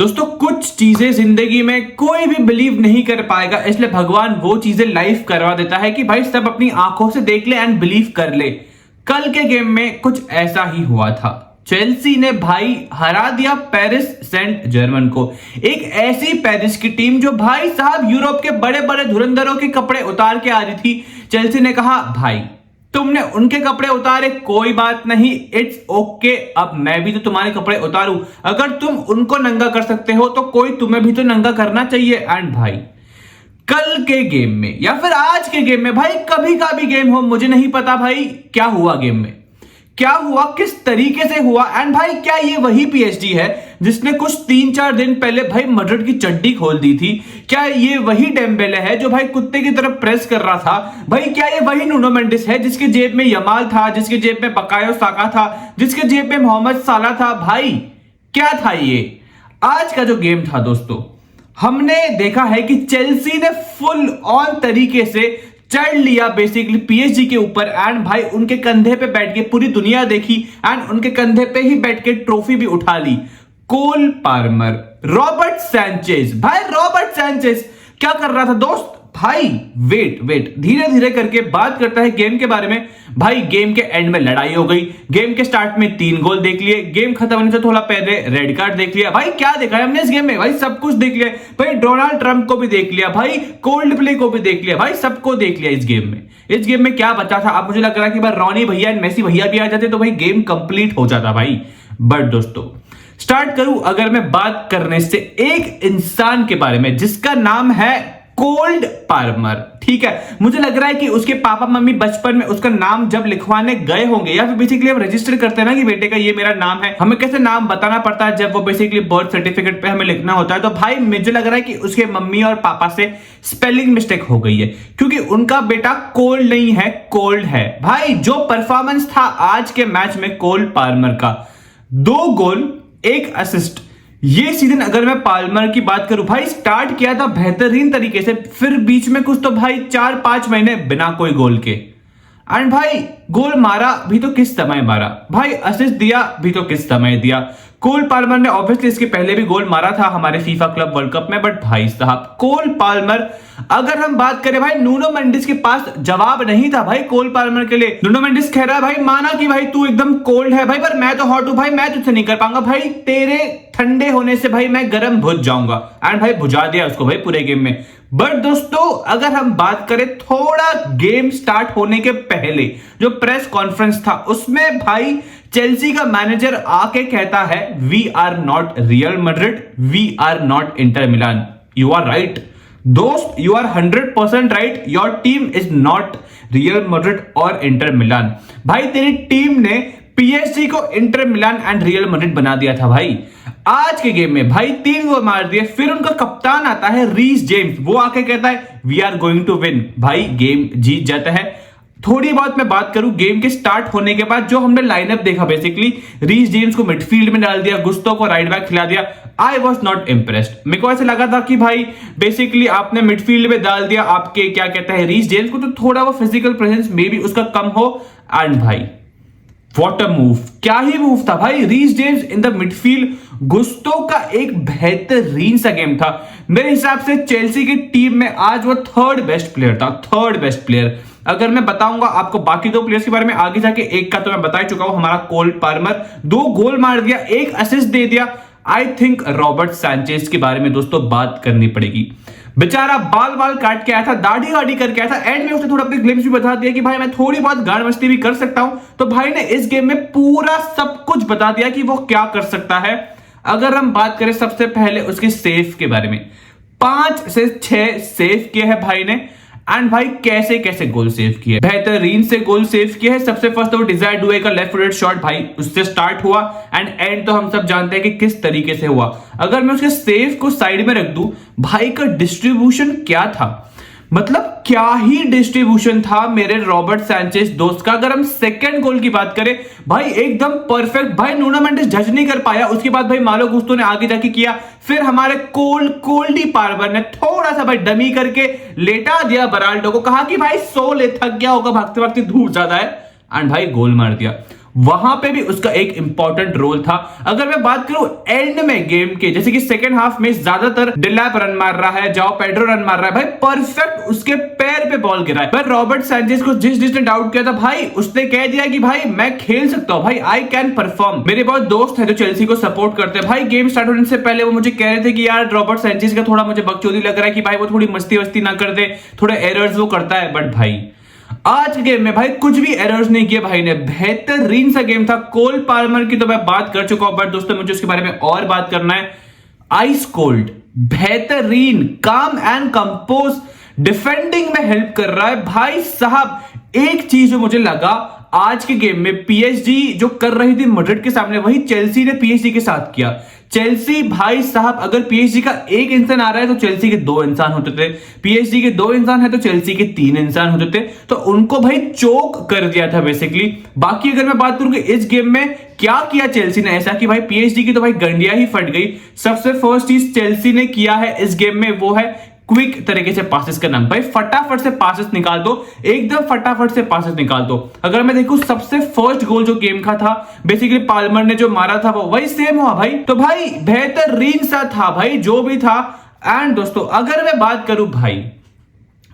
दोस्तों कुछ चीजें जिंदगी में कोई भी बिलीव नहीं कर पाएगा, इसलिए भगवान वो चीजें लाइव करवा देता है कि भाई सब अपनी आंखों से देख ले एंड बिलीव कर ले। कल के गेम में कुछ ऐसा ही हुआ था। चेल्सी ने भाई हरा दिया पेरिस सेंट जर्मन को, एक ऐसी पेरिस की टीम जो भाई साहब यूरोप के बड़े बड़े धुरंधरों के कपड़े उतार के आ रही थी। चेल्सी ने कहा भाई तुमने उनके कपड़े उतारे, कोई बात नहीं, इट्स ओके, अब मैं भी तो तुम्हारे कपड़े उतारूं। अगर तुम उनको नंगा कर सकते हो तो कोई तुम्हें भी तो नंगा करना चाहिए। एंड भाई कल के गेम में या फिर आज के गेम में, भाई कभी का भी गेम हो, मुझे नहीं पता भाई क्या हुआ गेम में, क्या हुआ, किस तरीके से हुआ। एंड भाई क्या ये वही पीएसजी है जिसने कुछ 3-4 दिन पहले भाई मैड्रिड की चड्डी खोल दी थी? क्या ये वही डेम्बेले है जो भाई कुत्ते की तरफ प्रेस कर रहा था? भाई क्या ये वही नुनो मेंडिस है जिसके जेब में यमाल था, जिसके जेब में बकायो साका था, जिसके जेब में मोहम्मद साला था? भाई क्या था ये आज का जो गेम था दोस्तों? हमने देखा है कि चेल्सी ने फुल ऑन तरीके से चढ़ लिया बेसिकली पीएसजी के ऊपर। एंड भाई उनके कंधे पे बैठ के पूरी दुनिया देखी एंड उनके कंधे पे ही बैठ के ट्रॉफी भी उठा ली। कोल पाल्मर, रॉबर्ट सैंचेज, भाई रॉबर्ट सैंचेज क्या कर रहा था दोस्त? भाई वेट धीरे धीरे करके बात करता है गेम के बारे में। भाई गेम के एंड में लड़ाई हो गई, गेम के स्टार्ट में 3 गोल देख लिए, गेम खत्म होने से थोड़ा पहले रेड कार्ड देख लिया। भाई क्या देखा है हमने इस गेम में? भाई सब कुछ देख लिया। भाई डोनाल्ड ट्रंप को भी देख लिया, भाई कोल्ड प्ले को भी देख लिया, भाई सबको देख लिया इस गेम में। इस गेम में क्या बचा था? अब मुझे लग रहा है कि भाई रॉनी भैया एंड मेसी भैया भी आ जाते तो भाई गेम कंप्लीट हो जाता भाई। बट दोस्तों स्टार्ट करूं अगर मैं बात करने से एक इंसान के बारे में जिसका नाम है कोल्ड पाल्मर। ठीक है, मुझे लग रहा है कि उसके पापा मम्मी बचपन में उसका नाम जब लिखवाने गए होंगे, या फिर बेसिकली हम रजिस्टर करते हैं ना कि बेटे का ये मेरा नाम है, हमें कैसे नाम बताना पड़ता है जब वो बेसिकली बर्थ सर्टिफिकेट पे हमें लिखना होता है। तो भाई मुझे लग रहा है कि उसके मम्मी और पापा से स्पेलिंग मिस्टेक हो गई है, क्योंकि उनका बेटा कोल्ड नहीं है, कोल्ड है। भाई जो परफॉर्मेंस था आज के मैच में कोल्ड पाल्मर का, 2 गोल 1 असिस्ट, ये सीजन अगर मैं पाल्मर की बात करूं, भाई स्टार्ट किया था बेहतरीन तरीके से, फिर बीच में कुछ तो भाई 4-5 महीने बिना कोई गोल के। एंड भाई गोल मारा भी तो किस समय मारा, भाई असिस्ट दिया भी तो किस समय दिया। कोल पाल्मर ने ऑब्वियसली इसके पहले भी गोल मारा था हमारे फीफा क्लब वर्ल्ड कप में, बट भाई साहब कोल पाल्मर, अगर हम बात करें भाई नूनो मेंडिस के पास जवाब नहीं था भाई कोल पाल्मर के लिए। नूनो मेंडिस कह रहा है भाई माना कि भाई तू एकदम कोल्ड है भाई, पर मैं तो हॉट हूं भाई, मैं तुझसे नहीं कर पाऊंगा भाई, तेरे ठंडे होने से भाई मैं गर्म बुझ जाऊंगा। एंड भाई बुझा दिया उसको भाई पूरे गेम में। बट दोस्तों अगर हम बात करें थोड़ा गेम स्टार्ट होने के पहले जो प्रेस कॉन्फ्रेंस था, उसमें भाई चेल्सी का मैनेजर आके कहता है we are not Real Madrid, we are not Inter Milan. You are right दोस्त, you are 100% right, your team is not Real Madrid और इंटर मिलान। भाई तेरी टीम ने पीएसजी को Inter Milan and Real Madrid बना दिया था भाई। आज के गेम में भाई 3 गोल मार दिए। फिर उनका कप्तान आता है रीस जेम्स, वो आके कहता है we are going to win. भाई गेम जीत जाता है। थोड़ी बहुत मैं बात करूं गेम के स्टार्ट होने के बाद जो हमने लाइनअप देखा, बेसिकली रीस जेम्स को मिडफील्ड में डाल दिया, गुस्तो को राइट बैक खिला दिया। I was not impressed. मेरे को ऐसा लगा था कि भाई बेसिकली आपने मिडफील्ड में डाल दिया आपके क्या कहते हैं रीस जेम्स को, तो थोड़ा वो फिजिकल प्रेजेंस मे बी उसका कम हो। एंड भाई व्हाट अ मूव, क्या ही मूव था भाई। Reece James in the midfield, Gusto का एक बेहतरीन सा गेम था। मेरे हिसाब से चेल्सी की टीम में आज वो 3rd बेस्ट प्लेयर था, 3rd बेस्ट प्लेयर। अगर मैं बताऊंगा आपको बाकी 2 प्लेयर्स के बारे में आगे जाके, एक का तो मैं बता चुका हूं हमारा कोल पाल्मर, 2 गोल मार दिया, 1 असिस्ट दे दिया। आई थिंक रॉबर्ट सैंचेज के बारे में दोस्तों बात करनी पड़ेगी। बेचारा बाल काट के आया था, दाढ़ी वाड़ी करके आया था, एंड में उसने थोड़ा अपने ग्लिम्स भी बता दिया कि भाई मैं थोड़ी बहुत गाड़ मस्ती भी कर सकता हूं। तो भाई ने इस गेम में पूरा सब कुछ बता दिया कि वो क्या कर सकता है। अगर हम बात करें सबसे पहले उसके सेव के बारे में, 5 से 6 सेव किए हैं भाई ने। एंड भाई कैसे कैसे गोल सेव किए, बेहतरीन से गोल सेव किए हैं। सबसे फर्स्ट तो डिजायर डुए का लेफ्ट फुटेड शॉट, भाई उससे स्टार्ट हुआ एंड एंड तो हम सब जानते हैं कि किस तरीके से हुआ। अगर मैं उसके सेव को साइड में रख दूं, भाई का डिस्ट्रीब्यूशन क्या था, मतलब क्या ही डिस्ट्रीब्यूशन था मेरे रॉबर्ट सैंचेज दोस्त का। अगर हम सेकंड गोल की बात करें, भाई एकदम परफेक्ट, भाई नूनो मेंडिस जज नहीं कर पाया, उसके बाद भाई मालो गुस्तो ने आगे जाके किया। फिर हमारे कोल्डी पाल्मर ने थोड़ा सा भाई डमी करके लेटा दिया बराल्डो को, कहा कि भाई सो ले, थक गया होगा भागते भागते, धूप ज्यादा है, एंड भाई गोल मार दिया। वहां पे भी उसका एक इंपॉर्टेंट रोल था। अगर मैं बात करूं एंड में गेम के, जैसे कि सेकंड हाफ में ज्यादातर डिलैप रन मार रहा है, जाओ पेड्रो रन मार रहा है, भाई परफेक्ट उसके पैर पे बॉल गिरा है। पर रॉबर्ट सैंचेज को जिसने डाउट किया था भाई, उसने कह दिया कि भाई मैं खेल सकता हूं, भाई आई कैन परफॉर्म। मेरे बहुत दोस्त हैं जो चेल्सी को सपोर्ट करते हैं, भाई गेम स्टार्ट होने से पहले वो मुझे कह रहे थे कि यार रॉबर्ट सैंचेज का थोड़ा मुझे बकचोदी लग रहा है कि भाई वो थोड़ी मस्ती वस्ती ना कर दे, थोड़े एरर्स वो करता है। बट भाई आज के गेम में भाई कुछ भी एरर्स नहीं किए भाई ने, बेहतरीन सा गेम था। कोल पाल्मर की तो मैं बात कर चुका हूं, बट दोस्तों मुझे उसके बारे में और बात करना है। आइस कोल्ड, बेहतरीन, काम एंड कंपोज, डिफेंडिंग में हेल्प कर रहा है भाई साहब। एक चीज जो मुझे लगा आज के गेम में, पीएसजी जो कर रही थी मैड्रिड के सामने, वही चेल्सी ने पीएसजी के साथ किया। चेल्सी भाई साहब, अगर पीएसजी का एक इंसान आ रहा है तो चेल्सी के 2 इंसान होते थे, पीएसजी के 2 इंसान है तो चेल्सी के 3 इंसान होते थे, तो उनको भाई चोक कर दिया था बेसिकली। बाकी अगर मैं बात करूं कि इस गेम में क्या किया चेल्सी ने ऐसा कि भाई पीएसजी की तो भाई गंडिया ही फट गई। सबसे फर्स्ट चीज चेल्सी ने किया है इस गेम में वो है क्विक तरीके से पासेस करना। भाई फटाफट से पासेस निकाल दो, एकदम फटाफट से पासेस निकाल दो। अगर मैं देखूं सबसे फर्स्ट गोल जो गेम का था बेसिकली पाल्मर ने जो मारा था वो वही सेम हुआ भाई। तो भाई बेहतरीन सा था भाई जो भी था। एंड दोस्तों अगर मैं बात करूं भाई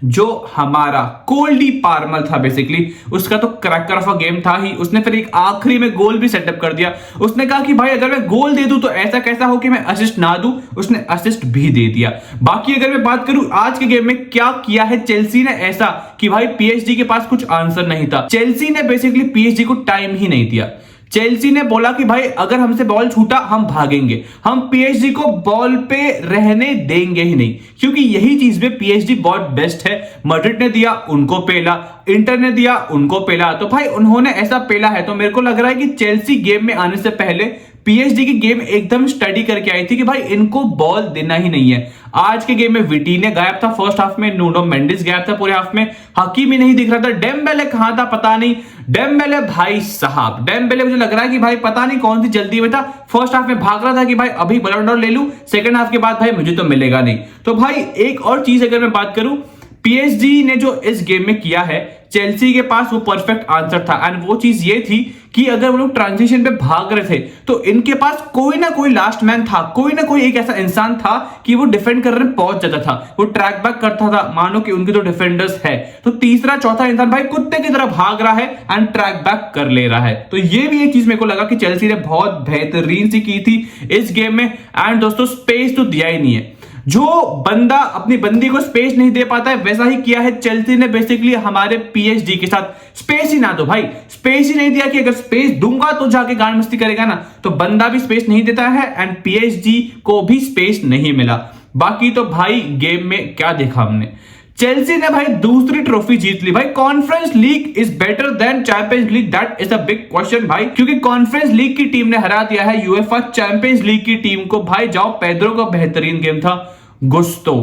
जो हमारा कोल्डी पाल्मर था बेसिकली, उसका तो क्रैकर ऑफ अ गेम था ही। उसने फिर एक आखिरी में गोल भी सेटअप कर दिया। उसने कहा कि भाई अगर मैं गोल दे दूं तो ऐसा कैसा हो कि मैं असिस्ट ना दूं, उसने असिस्ट भी दे दिया। बाकी अगर मैं बात करूं आज के गेम में क्या किया है चेल्सी ने ऐसा कि भाई पीएसजी के पास कुछ आंसर नहीं था। चेल्सी ने बेसिकली पीएसजी को टाइम ही नहीं दिया। चेल्सी ने बोला कि भाई अगर हमसे बॉल छूटा हम भागेंगे, हम पीएसजी को बॉल पे रहने देंगे ही नहीं, क्योंकि यही चीज में पीएसजी बहुत बेस्ट है। मैड्रिड ने दिया उनको पेला, इंटर ने दिया उनको पेला, तो भाई उन्होंने ऐसा पेला है। तो मेरे को लग रहा है कि चेल्सी गेम में आने से पहले पीएसजी की गेम एकदम स्टडी करके आई थी कि भाई इनको बॉल देना ही नहीं है। आज के गेम में विटीने गायब था फर्स्ट हाफ में, नुनो मेंडिस गायब था पूरे हाफ में, हकीमी नहीं दिख रहा था, डेम्बेले कहां था पता नहीं। डेम्बेले भाई साहब, डेम्बेले मुझे लग रहा है कि भाई पता नहीं कौन सी जल्दी में था, फर्स्ट हाफ में भाग रहा था कि भाई अभी बॉल डॉर ले लूं, सेकंड हाफ के बाद भाई मुझे तो मिलेगा नहीं। तो भाई एक और चीज अगर मैं बात करूं, पीएसजी ने जो इस गेम में किया है चेल्सी के पास वो परफेक्ट आंसर था। एंड वो चीज ये थी कि अगर वो लोग ट्रांजिशन पे भाग रहे थे तो इनके पास कोई ना कोई लास्ट मैन था, कोई ना कोई एक ऐसा इंसान था कि वो डिफेंड करने में पहुंच जाता था, वो ट्रैक बैक करता था। मानो कि उनके तो डिफेंडर्स है तो तीसरा चौथा इंसान भाई कुत्ते की तरह भाग रहा है एंड ट्रैक बैक कर ले रहा है। तो ये भी एक चीज मेरे को लगा कि चेल्सी ने बहुत बेहतरीन सी की थी इस गेम में। एंड दोस्तों स्पेस तो दिया ही नहीं है, जो बंदा अपनी बंदी को स्पेस नहीं दे पाता है वैसा ही किया है चेल्सी ने बेसिकली हमारे पीएसजी के साथ। स्पेस ही ना दो भाई, स्पेस ही नहीं दिया कि अगर स्पेस दूंगा तो जाके गांड मस्ती करेगा ना, तो बंदा भी स्पेस नहीं देता है एंड पीएसजी को भी स्पेस नहीं मिला। बाकी तो भाई गेम में क्या देखा हमने, चेल्सी ने भाई दूसरी ट्रॉफी जीत ली। भाई conference league is better than champions league, that is a big question भाई, क्योंकि कॉन्फ्रेंस लीग की टीम ने हरा दिया है यूएफए चैंपियंस लीग की टीम को। भाई जाओ पेड्रो का बेहतरीन गेम था। गुस्तो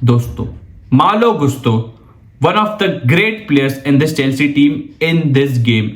दोस्तों, मालो गुस्तो, one of the great players in this Chelsea team in this game.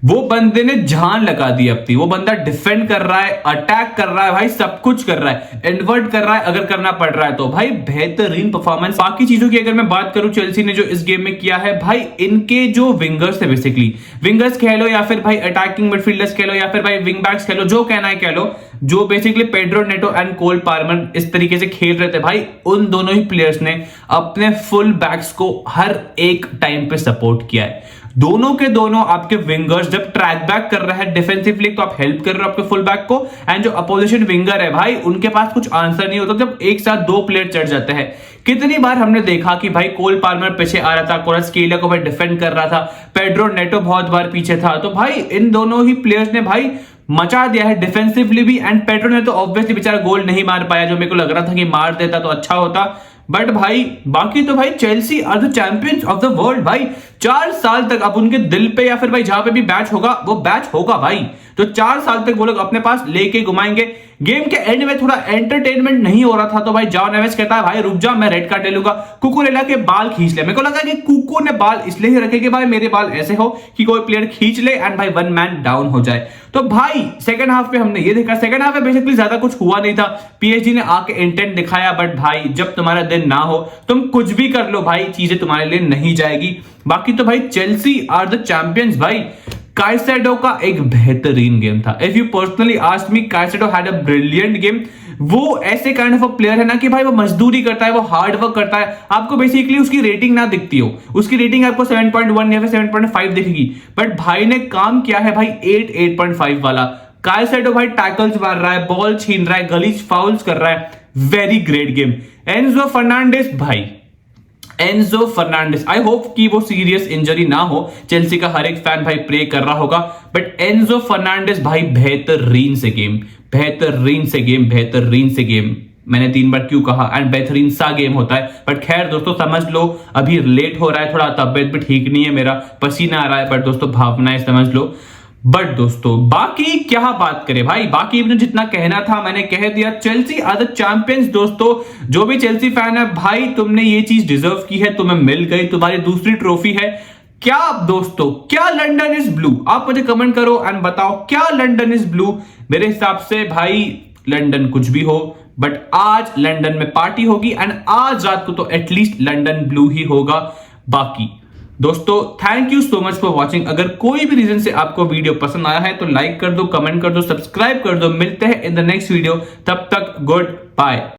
वो बंदे ने जान लगा दी अपनी, वो बंदा डिफेंड कर रहा है, अटैक कर रहा है, भाई सब कुछ कर रहा है, इन्वर्ट कर रहा है अगर करना पड़ रहा है तो। भाई बेहतरीन परफॉर्मेंस। बाकी चीजों की अगर मैं बात करूं चेल्सी ने जो इस गेम में किया है, भाई इनके जो विंगर्स है बेसिकली, विंगर्स कह लो या फिर भाई अटैकिंग मिडफील्डर्स कह लो या फिर भाई विंग बैक्स कह लो, जो कहना है कह लो, जो basically Pedro Neto and Cole Palmer इस तरीके से खेल रहे थे, भाई उन दोनों ही प्लेयर्स ने अपने फुल बैक्स को हर एक टाइम पे सपोर्ट किया है। दोनों के दोनों आपके विंगर्स जब ट्रैक बैक कर रहे हैं डिफेंसिवली तो आप हेल्प कर रहे हो आपके फुल बैक को, एंड जो अपोजिशन विंगर है भाई उनके पास कुछ आंसर नहीं होता जब एक साथ 2 प्लेयर चढ़ जाते हैं। कितनी बार हमने देखा कि भाई कोल पाल्मर पीछे आ रहा था, क्वारात्स्केलिया को भाई डिफेंड कर रहा था, पेड्रो नेटो बहुत बार पीछे था, तो भाई इन दोनों ही प्लेयर्स ने भाई मचा दिया है डिफेंसिवली भी। एंड पेड्रो ने तो ऑब्वियसली बेचारा गोल नहीं मार पाया, जो मेरे को लग रहा था कि मार देता तो अच्छा होता, बट भाई बाकी तो भाई Chelsea are the champions of the world. भाई 4 साल तक अब उनके दिल पे या फिर भाई जहां पे भी बैच होगा वो बैच होगा भाई, तो 4 साल तक वो लोग अपने पास लेके घुमाएंगे। गेम के एंड में थोड़ा एंटरटेनमेंट नहीं हो रहा था तो भाई जाओ नेवेस कहता है भाई रुक जा मैं रेड कार्ड ले लूंगा, कुकुरेला के बाल खींच ले। मेरे को लगा कि कुकू ने बाल इसलिए ही रखे कि भाई मेरे बाल ऐसे हो कि कोई प्लेयर खींच ले एंड भाई 1 मैन डाउन हो जाए। तो भाई सेकंड हाफ में हमने ये देखा, सेकंड हाफ में बेसिकली ज्यादा कुछ हुआ नहीं था, पीएसजी ने आके इंटेंट दिखाया, बट भाई जब तुम्हारा दिन ना हो तुम कुछ भी कर लो भाई, चीजें तुम्हारे लिए नहीं जाएगी। बाकी तो भाई चेल्सी आर द चैंपियंस भाई, काइसेडो का एक बेहतरीन गेम था। If you personally ask me, Caicedo had a brilliant game. वो ऐसे काइंड ऑफ अ प्लेयर है ना कि भाई वो मजदूरी करता है, वो हार्ड वर्क करता है। आपको बेसिकली उसकी रेटिंग ना दिखती हो, उसकी रेटिंग आपको 7.1 या फिर 7.5 दिखेगी, बट भाई ने काम किया है भाई 8.5 वाला। काइसेडो भाई टैकल्स मार रहा है, बॉल छीन रहा है, गलीज फाउल्स कर रहा है। Very great game. Enzo Fernandez भाई, एनजो फर्नांडिस, आई होप कि वो सीरियस इंजरी ना हो। चेल्सी का हर एक फैन भाई प्रे कर रहा होगा, बट एनजो फर्नांडिस भाई बेहतरीन से गेम, बेहतरीन से गेम, बेहतरीन से गेम। मैंने 3 बार क्यों कहा, एंड बेहतरीन सा गेम होता है। बट खैर दोस्तों समझ लो, अभी लेट हो रहा है, थोड़ा तबियत भी ठीक नहीं है, मेरा पसीना आ रहा है, बट दोस्तों भावनाएं समझ लो। बट दोस्तों बाकी क्या बात करें भाई, बाकी मुझे जितना कहना था मैंने कह दिया। Chelsea are the champions. दोस्तों जो भी चेल्सी फैन है भाई, तुमने ये चीज डिजर्व की है, तुम्हें मिल गई, तुम्हारी दूसरी ट्रॉफी है। क्या दोस्तों, क्या लंदन इज ब्लू? आप मुझे कमेंट करो एंड बताओ, क्या लंदन इज ब्लू? मेरे हिसाब से भाई लंदन कुछ भी हो, बट आज लंदन में पार्टी होगी, एंड आज रात को तो एटलीस्ट लंदन ब्लू ही होगा। बाकी दोस्तों thank you so much for watching. अगर कोई भी रीजन से आपको वीडियो पसंद आया है तो लाइक कर दो, कमेंट कर दो, सब्सक्राइब कर दो। मिलते हैं इन द नेक्स्ट वीडियो, तब तक गुड बाय।